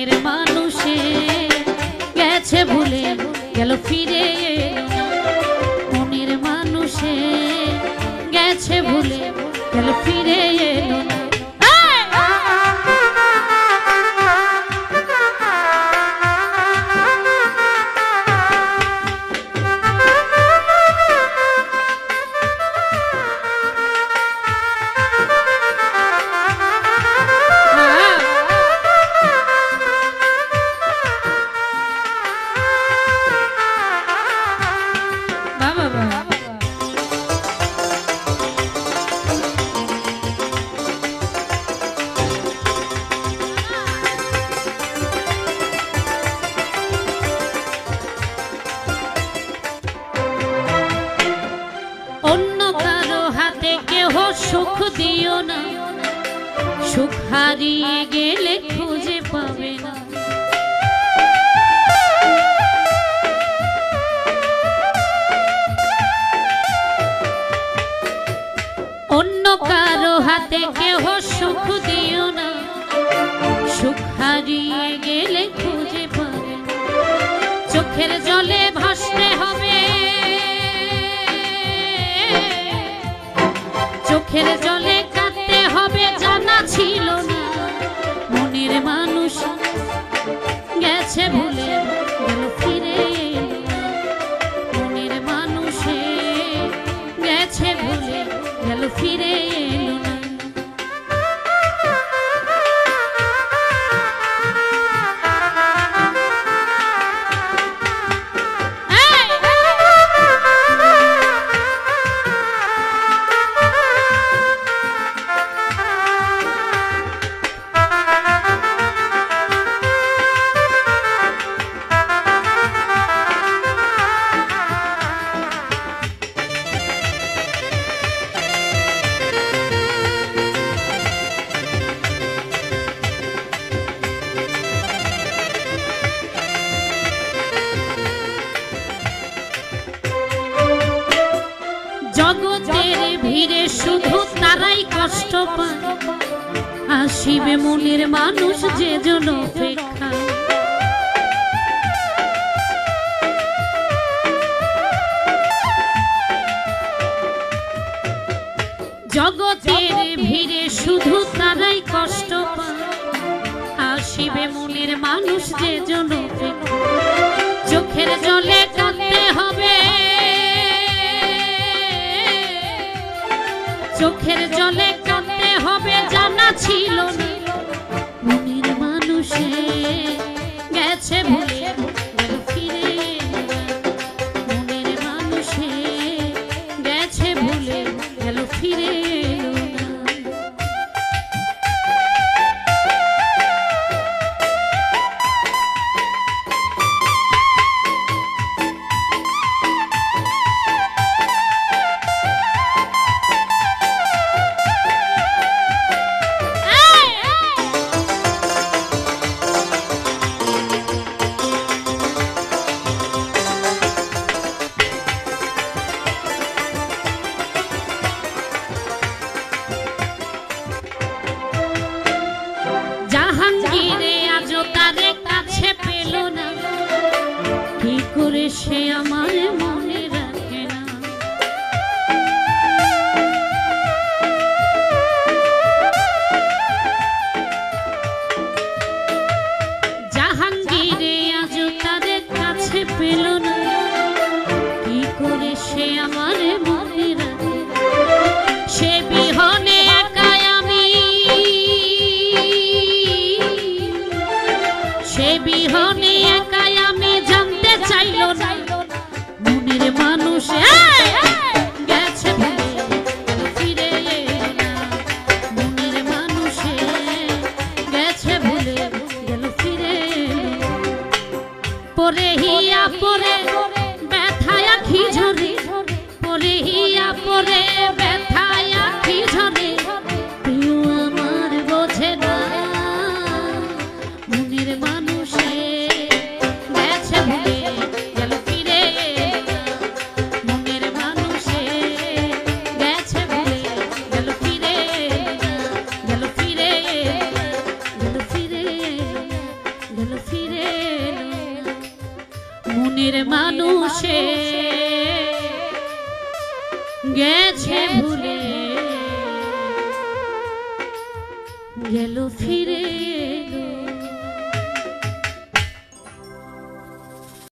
মনের মানুষে গেছে ভুলে গেল ফিরে এলো না। মনের মানুষে গেছে ভুলে গেল ফিরে এলো না। সুখ দিও না, সুখ হারিয়ে গেলে খুঁজে পাবে না। অন্য কারো হাতে কেহ সুখ দিও না, সুখ হারিয়ে গেলে খুঁজে পাবে না। চোখের জলে ভাসতে হবে, চোখের জলে কাঁদতে হবে, জানা ছিল না। মনের মানুষ গেছে ভুলে গেল ফিরে এলো না। মনের মানুষে গেছে ভুলে গেল ফিরে এলো না। জগতের ভিড়ে শুধু তারাই কষ্ট পায়, আসিবে মনের মানুষ যে জন অপেক্ষা। জগতের ভিড়ে শুধু তারাই কষ্ট পায়, আসিবে মনের মানুষ যে জন অপেক্ষা। চোখের জলে কাঁদতে হবে, চোখের জলে কাঁদতে হবে, জানা ছিল না। মনের মানুষে গেছে ভুলে গেল ফিরে এলো না। মনের মানুষে গেছে ভুলে গেল ফিরে এলো না। জাহাঙ্গীরে আজও তারে কাছে পেল না, কি করে সে আমার মনে রাখে না। জাহাঙ্গীরে আজও তারে কাছে পেল না, কি করে সে আমার মনে রাখে না। সে বিহনে একাই আমি, সে বিহনে একাই আমি, জানতে চাইল না। মনের মানুষ গেছে ভুলে গেল ফিরে এলো না। মনের মানুষে গেছে ভুলে গেল ফিরে এলো না। পরে হিয়া পরে ব্যথায় আখি ঝরে, পরে হিয়া পরে ব্যথায় আখি ঝরে, কেউ আমার বোঝে না। মনের মানুষে গেছে ভুলে গেল ফিরে এলো না। মনের মানুষে গেছে ভুলে গেল ফিরে এলো না। গেল ফিরে এলো না, গেল ফিরে এলো না, গেল মনের মানুষে গেছে ভুলে গেল ফিরে